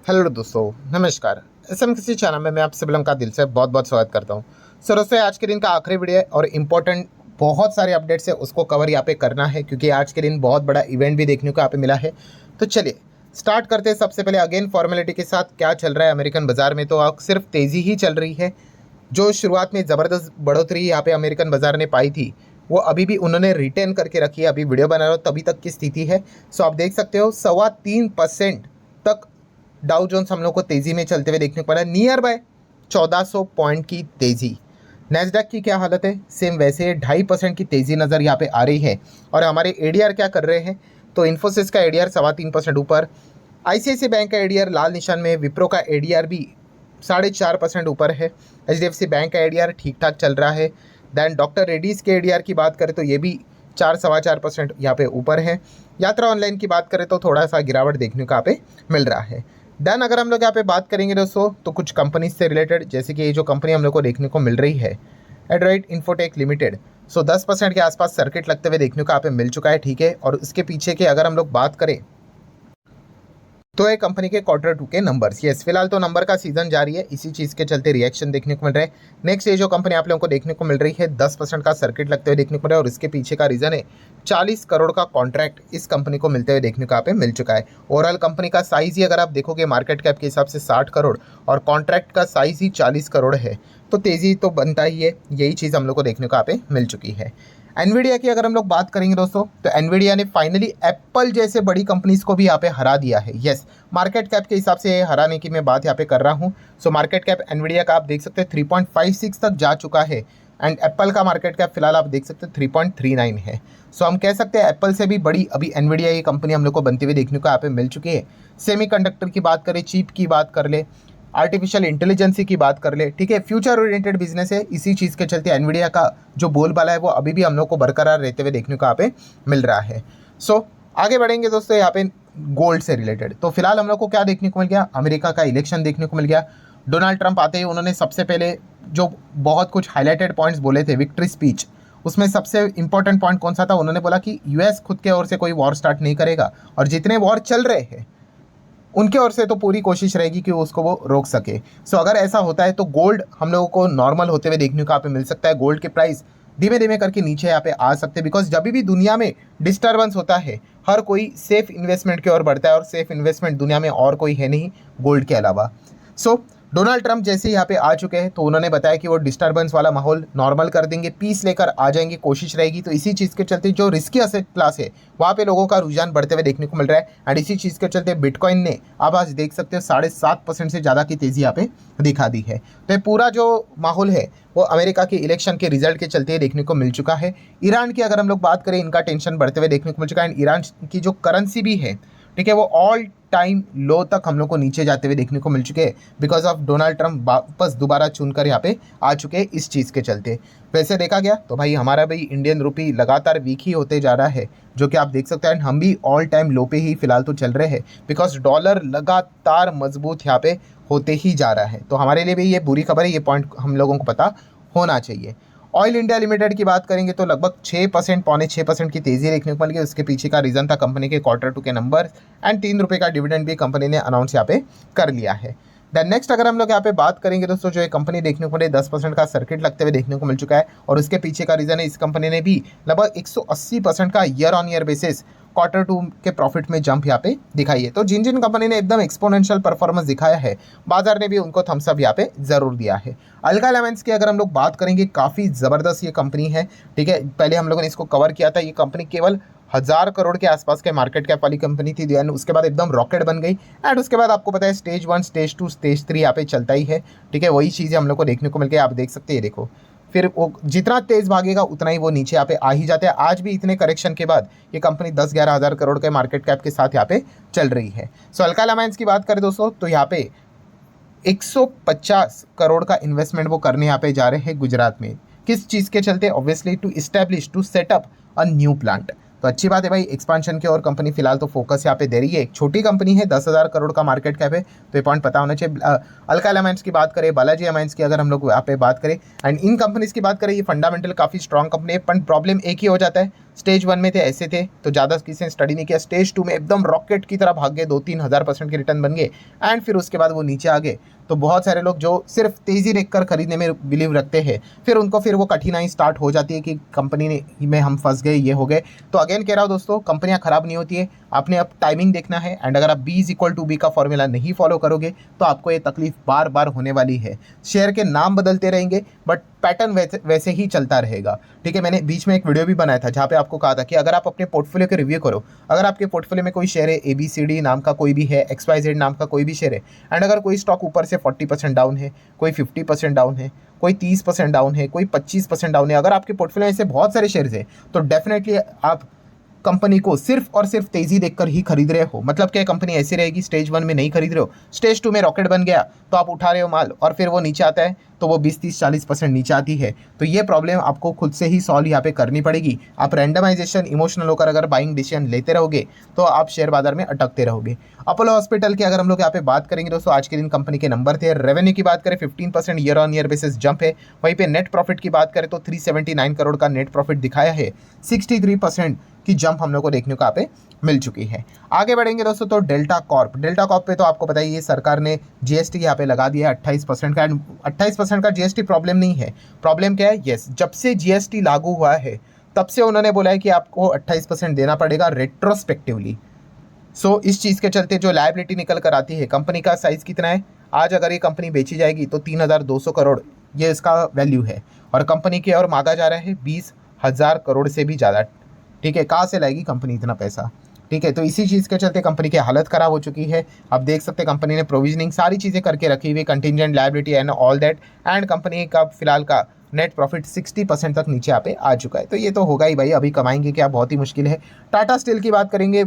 Hello दोस्तों, नमस्कार। किसी चैनल में मैं आप सभी लोगों का दिल से बहुत बहुत स्वागत करता हूं। सो दोस्तों, आज के दिन का आखिरी वीडियो है और इम्पोर्टेंट बहुत सारे अपडेट्स है, उसको कवर यहाँ पे करना है क्योंकि आज के दिन बहुत बड़ा इवेंट भी देखने को यहाँ पे मिला है। तो चलिए स्टार्ट करते हैं। सबसे पहले अगेन फॉर्मेलिटी के साथ क्या चल रहा है अमेरिकन बाजार में, तो सिर्फ तेज़ी ही चल रही है। जो शुरुआत में ज़बरदस्त बढ़ोतरी यहाँ पे अमेरिकन बाजार ने पाई थी वो अभी भी उन्होंने रिटेन करके रखी है। अभी वीडियो बना रहा हूँ तभी तक की स्थिति है। सो आप देख सकते हो 3.25% तक डाउ जोन्स हम लोग को तेज़ी में चलते हुए देखने को मिला, नियर बाय 1400 पॉइंट की तेज़ी। नैस्डैक की क्या हालत है, सेम वैसे 2.5% की तेज़ी नज़र यहाँ पे आ रही है। और हमारे एडीआर क्या कर रहे हैं, तो इन्फोसिस का एडीआर 3.25% ऊपर, आईसीआईसीआई बैंक का एडीआर लाल निशान में, विप्रो का एडीआर भी 4.5% ऊपर है, एचडीएफसी बैंक का एडीआर ठीक ठाक चल रहा है। दैन डॉक्टर रेड्डीज़ के एडीआर की बात करें तो ये भी 4-4.25% यहाँ पे ऊपर है। यात्रा ऑनलाइन की बात करें तो थोड़ा सा गिरावट देखने को यहाँ पे मिल रहा है। देन अगर हम लोग यहाँ पे बात करेंगे दोस्तों, तो कुछ कंपनीज से रिलेटेड, जैसे कि ये जो कंपनी हम लोग को देखने को मिल रही है एड्राइट इन्फोटेक लिमिटेड, 10% के आसपास सर्किट लगते हुए देखने को यहाँ पे मिल चुका है, ठीक है। और उसके पीछे के अगर हम लोग बात करें तो ये कंपनी के Q2 के नंबर्स, यस फिलहाल तो नंबर का सीजन जारी है, इसी चीज़ के चलते रिएक्शन देखने को मिल रहा है। नेक्स्ट ये जो कंपनी आप लोगों को देखने को मिल रही है 10% का सर्किट लगते हुए देखने को मिल रहा है, और इसके पीछे का रीज़न है 40 करोड़ का कॉन्ट्रैक्ट इस कंपनी को मिलते हुए देखने को यहाँ पे मिल चुका है। ओवरऑल कंपनी का साइज़ ही अगर आप देखोगे मार्केट कैप के हिसाब से 60 करोड़ और कॉन्ट्रैक्ट का साइज़ ही 40 करोड़ है, तो तेज़ी तो बनता ही है। यही चीज़ हम लोग को देखने को यहाँ पे मिल चुकी है। एनवीडिया की अगर हम लोग बात करेंगे दोस्तों, तो एनवीडिया ने फाइनली एप्पल जैसे बड़ी कंपनीज को भी यहाँ पे हरा दिया है। यस, मार्केट कैप के हिसाब से हराने की मैं बात यहाँ पे कर रहा हूँ। सो मार्केट कैप एनवीडिया का आप देख सकते हैं 3.56 तक जा चुका है, एंड एप्पल का मार्केट कैप फिलहाल आप देख सकते हैं 3.39 है। सो हम कह सकते हैं एप्पल से भी बड़ी अभी एनवीडिया ये कंपनी हम लोग को बनती हुई देखने को यहाँ पे मिल चुकी है। सेमीकंडक्टर की बात करें, चिप की बात कर ले, आर्टिफिशियल इंटेलिजेंसी की बात कर ले, ठीक है, फ्यूचर ओरिएंटेड बिजनेस है। इसी चीज़ के चलते एनवीडिया का जो बोलबाला है वो अभी भी हम लोग को बरकरार रहते हुए देखने को यहाँ पे मिल रहा है। सो आगे बढ़ेंगे दोस्तों यहाँ पे गोल्ड से रिलेटेड, तो फिलहाल हम लोग को क्या देखने को मिल गया, अमेरिका का इलेक्शन देखने को मिल गया। डोनाल्ड ट्रंप आते ही उन्होंने सबसे पहले जो बहुत कुछ हाईलाइटेड पॉइंट्स बोले थे विक्ट्री स्पीच, उसमें सबसे इंपॉर्टेंट पॉइंट कौन सा था, उन्होंने बोला कि यूएस खुद के ओर से कोई वॉर स्टार्ट नहीं करेगा, और जितने वॉर चल रहे हैं उनके ओर से तो पूरी कोशिश रहेगी कि उसको वो रोक सके। सो अगर ऐसा होता है तो गोल्ड हम लोगों को नॉर्मल होते हुए देखने को यहाँ पे मिल सकता है। गोल्ड के प्राइस धीमे धीमे करके नीचे यहाँ पे आ सकते हैं, बिकॉज जब भी दुनिया में डिस्टर्बेंस होता है हर कोई सेफ इन्वेस्टमेंट की ओर बढ़ता है, और सेफ इन्वेस्टमेंट दुनिया में और कोई है नहीं गोल्ड के अलावा। सो डोनाल्ड ट्रंप जैसे यहाँ पे आ चुके हैं तो उन्होंने बताया कि वो डिस्टर्बेंस वाला माहौल नॉर्मल कर देंगे, पीस लेकर आ जाएंगे, कोशिश रहेगी। तो इसी चीज़ के चलते जो रिस्की असेट क्लास है वहाँ पे लोगों का रुझान बढ़ते हुए देखने को मिल रहा है, एंड इसी चीज़ के चलते बिटकॉइन ने अब आज देख सकते हो 7.5% से ज़्यादा की तेज़ी यहाँ पे दिखा दी है। तो ये पूरा जो माहौल है वो अमेरिका के इलेक्शन के रिजल्ट के चलते देखने को मिल चुका है। ईरान की अगर हम लोग बात करें, इनका टेंशन बढ़ते हुए देखने को मिल चुका है, एंड ईरान की जो करेंसी भी है, ठीक है, वो ऑल टाइम लो तक हम लोग को नीचे जाते हुए देखने को मिल चुके हैं, बिकॉज ऑफ डोनाल्ड ट्रंप वापस दोबारा चुनकर यहाँ पे आ चुके हैं इस चीज़ के चलते। वैसे देखा गया तो भाई हमारा भाई इंडियन रुपी लगातार वीक ही होते जा रहा है, जो कि आप देख सकते हैं, हम भी ऑल टाइम लो पे ही फिलहाल तो चल रहे हैं, बिकॉज डॉलर लगातार मजबूत यहाँ पे होते ही जा रहा है। तो हमारे लिए भी ये बुरी खबर है, ये पॉइंट हम लोगों को पता होना चाहिए। ऑयल इंडिया लिमिटेड की बात करेंगे तो लगभग 6%, 6.25% की तेज़ी देखने को मिल गई। उसके पीछे का रीज़न था कंपनी के Q2 के नंबर, एंड 3 रुपये का डिविडेंड भी कंपनी ने अनाउंस यहाँ पे कर लिया है। देन नेक्स्ट अगर हम लोग यहाँ पे बात करेंगे दोस्तों, जो ये कंपनी देखने को मिले 10% का सर्किट लगते हुए देखने को मिल चुका है, और उसके पीछे का रीज़न है इस कंपनी ने भी लगभग 180% का year on year basis Q2 के प्रॉफिट में जंप यहाँ पे दिखाई है। तो जिन जिन कंपनी ने एकदम एक्सपोनेंशियल परफॉर्मेंस दिखाया है, बाजार ने भी उनको थम्स अप यहाँ पे जरूर दिया है। अल्का लेमेंस की अगर हम लोग बात करेंगे, काफ़ी ज़बरदस्त ये कंपनी है, ठीक है। पहले हम लोगों ने इसको कवर किया था, ये कंपनी केवल 1000 करोड़ के आसपास के मार्केट कैप वाली कंपनी थी, एंड उसके बाद एकदम रॉकेट बन गई, एंड उसके बाद आपको पता है स्टेज 1, स्टेज 2, स्टेज 3 यहाँ पे चलता ही है, ठीक है। वही चीज़ें हम लोग को देखने को मिल गई, आप देख सकते हैं, देखो फिर वो जितना तेज़ भागेगा उतना ही वो नीचे यहाँ पे आ ही जाते हैं। आज भी इतने करेक्शन के बाद ये कंपनी 10-11 हज़ार करोड़ के मार्केट कैप के साथ यहाँ पे चल रही है। सो अल्का लेमेंस की बात करें दोस्तों, तो यहाँ पे 150 करोड़ का इन्वेस्टमेंट वो करने यहाँ पे जा रहे हैं गुजरात में। किस चीज़ के चलते, obviously to set up a new plant. तो अच्छी बात है भाई, एक्सपांशन की और कंपनी फिलहाल तो फोकस यहाँ पे दे रही है। एक छोटी कंपनी है, 10,000 करोड़ का मार्केट कैप है, तो ये पॉइंट पता होना चाहिए। अल्का एलायंस की बात करें, बालाजी अमाइंस की अगर हम लोग यहाँ पे बात करें, एंड इन कंपनीज की बात करें, ये फंडामेंटल काफ़ी स्ट्रॉन्ग कंपनी है, पर प्रॉब्लम एक ही हो जाता है, स्टेज 1 में थे ऐसे थे तो ज़्यादा किसी ने स्टडी नहीं किया, स्टेज 2 में एकदम रॉकेट की तरह भाग गए, 2-3 हज़ार% के रिटर्न बन गए एंड फिर उसके बाद वो नीचे आ गए। तो बहुत सारे लोग जो सिर्फ तेज़ी देखकर खरीदने में बिलीव रखते हैं, फिर उनको फिर वो कठिनाई स्टार्ट हो जाती है कि कंपनी में हम फंस गए, ये हो गए। तो अगेन कह रहा हूँ दोस्तों, कंपनियां खराब नहीं होती है, आपने अब टाइमिंग देखना है एंड अगर आप B=B का फॉर्मूला नहीं फॉलो करोगे तो आपको ये तकलीफ बार बार होने वाली है। शेयर के नाम बदलते रहेंगे बट पैटर्न वैसे ही चलता रहेगा। ठीक है, मैंने बीच में एक वीडियो भी बनाया था जहाँ पे आपको कहा था कि अगर आप अपने पोर्टफोलियो के रिव्यू करो, अगर आपके पोर्टफोलियो में कोई शेयर है, ABCD नाम का कोई भी है, XYZ नाम का कोई भी शेयर है एंड अगर कोई स्टॉक ऊपर से 40% डाउन है, कोई 50% डाउन है, कोई 30% डाउन है, कोई 25% डाउन है, अगर आपके पोर्टफोलियो में ऐसे बहुत सारे शेयर्स हैं तो डेफिनेटली आप कंपनी को सिर्फ और सिर्फ तेजी देखकर ही खरीद रहे हो। मतलब क्या कंपनी ऐसी रहेगी, स्टेज 1 में नहीं खरीद रहे हो, स्टेज 2 में रॉकेट बन गया तो आप उठा रहे हो माल और फिर वो नीचे आता है तो वो 20-30-40% नीचे आती है। तो ये प्रॉब्लम आपको खुद से ही सॉल्व यहाँ पे करनी पड़ेगी। आप रैंडमाइजेशन इमोशनल होकर अगर बाइंग डिसीजन लेते रहोगे तो आप शेयर बाजार में अटकते रहोगे। अपोलो हॉस्पिटल की अगर हम लोग यहाँ पे बात करेंगे दोस्तों, आज के दिन कंपनी के नंबर थे। रेवेन्यू की बात करें 15% year on year basis jump है। वहीं पे नेट प्रॉफिट की बात करें तो 379 करोड़ का नेट प्रॉफिट दिखाया है, 63% की जंप हम लोग को देखने को यहाँ पे मिल चुकी है। आगे बढ़ेंगे दोस्तों तो डेल्टा कॉर्प पे तो आपको पता ही है सरकार ने GST यहाँ पे लगा दिया है 28% का। 28% का GST प्रॉब्लम नहीं है, प्रॉब्लम क्या है, यस जब से GST लागू हुआ है तब से उन्होंने बोला है कि आपको 28% देना पड़ेगा रेट्रोस्पेक्टिवली। सो इस चीज़ के चलते जो लायबिलिटी निकल कर आती है, कंपनी का साइज़ कितना है, आज अगर ये कंपनी बेची जाएगी तो 3,200 करोड़ ये इसका वैल्यू है और कंपनी की ओर मांगा जा रहा है 20,000 करोड़ से भी ज़्यादा। ठीक है, कहाँ से लाएगी कंपनी इतना पैसा। ठीक है, तो इसी चीज़ के चलते कंपनी की हालत ख़राब हो चुकी है। आप देख सकते हैं कंपनी ने प्रोविजनिंग सारी चीज़ें करके रखी हुई, contingent liability and all that, and company का फिलहाल का नेट प्रॉफिट 60% तक नीचे यहाँ पे आ चुका है। तो ये तो होगा ही भाई, अभी कमाएंगे क्या, बहुत ही मुश्किल है। टाटा स्टील की बात करेंगे,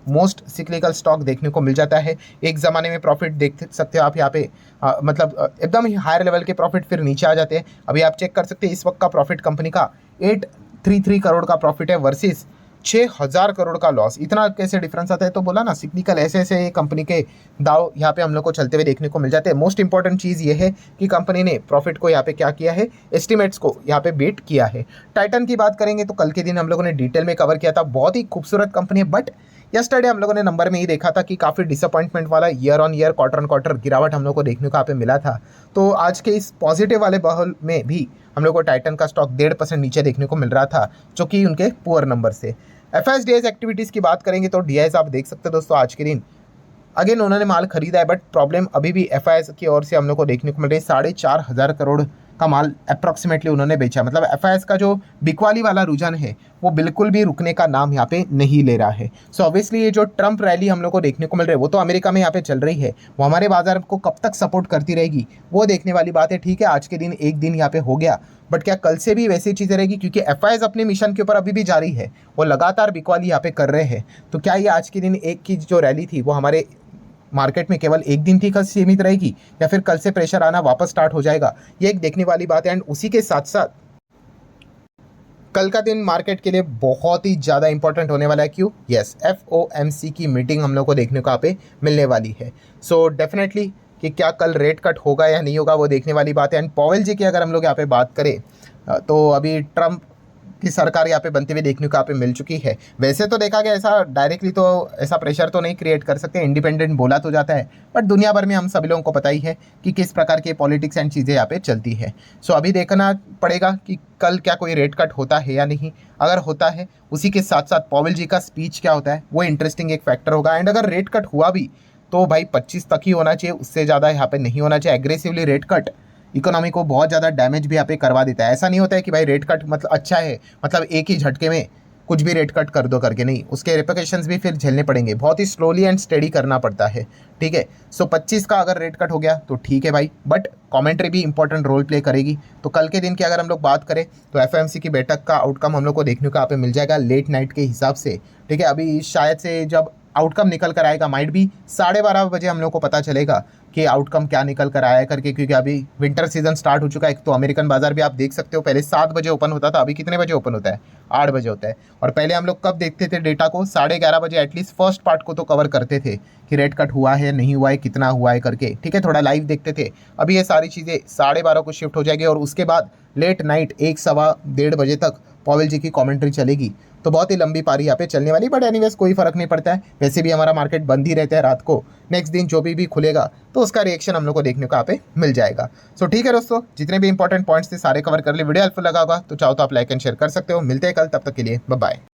मोस्ट सिक्लिकल स्टॉक देखने को मिल जाता है। एक ज़माने में प्रॉफिट देख सकते हो आप यहाँ पे मतलब एकदम ही हायर लेवल के प्रॉफिट फिर नीचे आ जाते हैं। अभी आप चेक कर सकते हैं इस वक्त का प्रॉफिट कंपनी का 833 करोड़ का प्रॉफिट है वर्सेस 6,000 करोड़ का लॉस। इतना कैसे डिफरेंस आता है, तो बोला ना सिग्निकल ऐसे ऐसे कंपनी के दाव यहाँ पे हम लोग को चलते हुए देखने को मिल जाते हैं। मोस्ट इंपॉर्टेंट चीज़ ये है कि कंपनी ने प्रॉफिट को यहाँ पे क्या किया है, एस्टिमेट्स को यहाँ पे बीट किया है। टाइटन की बात करेंगे तो कल के दिन हम लोगों ने डिटेल में कवर किया था, बहुत ही खूबसूरत कंपनी है, बट यस्टरडे हम लोगों ने नंबर में ही देखा था कि काफ़ी डिसअपॉइंटमेंट वाला year on year quarter on quarter गिरावट हम लोग को देखने को यहाँ पे मिला था। तो आज के इस पॉजिटिव वाले माहौल में भी हम लोग को टाइटन का स्टॉक 1.5% नीचे देखने को मिल रहा था, जो कि उनके पुअर नंबर से। FSDIs एक्टिविटीज़ की बात करेंगे तो DIs आप देख सकते हैं दोस्तों, आज के दिन अगेन उन्होंने माल खरीदा है बट प्रॉब्लम अभी भी FIS की ओर से हम लोग को देखने को मिल रही है। 4,500 करोड़ का माल अप्रॉक्सीमेटली उन्होंने बेचा। मतलब FIS का जो बिकवाली वाला रुझान है वो बिल्कुल भी रुकने का नाम यहाँ पे नहीं ले रहा है। सो ऑब्वियसली ये जो ट्रम्प रैली हम लोग को देखने को मिल रही है वो तो अमेरिका में यहाँ पे चल रही है, वो हमारे बाजार को कब तक सपोर्ट करती रहेगी वो देखने वाली बात है। ठीक है, आज के दिन एक दिन यहाँ पे हो गया, बट क्या कल से भी वैसी चीज़ें रहेगी, क्योंकि FIS अपने मिशन के ऊपर अभी भी जारी है, वो लगातार बिकवाली यहाँ पे कर रहे हैं। तो क्या ये आज के दिन एक की जो रैली थी वो हमारे मार्केट में केवल एक दिन थी कल सीमित रहेगी, या फिर कल से प्रेशर आना वापस स्टार्ट हो जाएगा, ये एक देखने वाली बात है। एंड उसी के साथ साथ कल का दिन मार्केट के लिए बहुत ही ज़्यादा इंपॉर्टेंट होने वाला है। क्यों? यस, FOMC की मीटिंग हम लोग को देखने को यहाँ पे मिलने वाली है। सो डेफिनेटली कि क्या कल रेट कट होगा या नहीं होगा वो देखने वाली बात है। एंड पॉवेल जी की अगर हम लोग यहाँ पे बात करें तो अभी ट्रम्प की सरकार यहाँ पे बनते हुए देखने को यहाँ पे मिल चुकी है। वैसे तो देखा गया ऐसा डायरेक्टली तो ऐसा प्रेशर तो नहीं क्रिएट कर सकते, इंडिपेंडेंट बोला तो जाता है, बट दुनिया भर में हम सभी लोगों को पता ही है कि किस प्रकार की पॉलिटिक्स एंड चीज़ें यहाँ पे चलती है। सो अभी देखना पड़ेगा कि कल क्या कोई रेट कट होता है या नहीं। अगर होता है उसी के साथ साथ पॉवेल जी का स्पीच क्या होता है वो इंटरेस्टिंग एक फैक्टर होगा। एंड अगर रेट कट हुआ भी तो भाई 25 तक ही होना चाहिए, उससे ज़्यादा यहाँ पे नहीं होना चाहिए। एग्रेसिवली रेट कट इकोनॉमी को बहुत ज़्यादा डैमेज भी यहाँ पे करवा देता है। ऐसा नहीं होता है कि भाई रेट कट मतलब अच्छा है, मतलब एक ही झटके में कुछ भी रेट कट कर दो करके, नहीं, उसके रिपरकशंस भी फिर झेलने पड़ेंगे। बहुत ही स्लोली एंड स्टेडी करना पड़ता है। ठीक है, सो 25 का अगर रेट कट हो गया तो ठीक है भाई, बट कमेंट्री भी इंपॉर्टेंट रोल प्ले करेगी। तो कल के दिन की अगर हम लोग बात करें तो FOMC की बैठक का आउटकम हम लोग को देखने को यहाँ पे मिल जाएगा लेट नाइट के हिसाब से। ठीक है, अभी शायद से जब आउटकम निकल कर आएगा, माइट भी 12:30 बजे हम लोग को पता चलेगा कि आउटकम क्या निकल कर आया करके, क्योंकि अभी विंटर सीजन स्टार्ट हो चुका है। तो अमेरिकन बाजार भी आप देख सकते हो, पहले 7 बजे ओपन होता था, अभी कितने बजे ओपन होता है? 8 बजे होता है। और पहले हम लोग कब देखते थे डेटा को? 11:30 बजे एटलीस्ट फर्स्ट पार्ट को तो कवर करते थे कि रेट कट हुआ है नहीं हुआ है, कितना हुआ है करके। ठीक है, थोड़ा लाइव देखते थे। अभी ये सारी चीज़ें 12:30 को शिफ्ट हो जाएगी और उसके बाद लेट नाइट 1 सवा 1:30 बजे तक पॉवेल जी की कमेंट्री चलेगी। तो बहुत ही लंबी पारी यहाँ पे चलने वाली, बट एनीवेज कोई फर्क नहीं पड़ता है, वैसे भी हमारा मार्केट बंद ही रहता है रात को। नेक्स्ट दिन जो भी खुलेगा तो उसका रिएक्शन हम लोग को देखने को यहाँ पे मिल जाएगा। सो ठीक है दोस्तों, जितने भी इंपॉर्टेंट पॉइंट्स थे सारे कवर कर लिए। वीडियो हेल्पफुल लगा होगा तो चाहो तो आप लाइक एंड शेयर कर सकते हो। मिलते हैं कल, तब तक के लिए बाय बाय।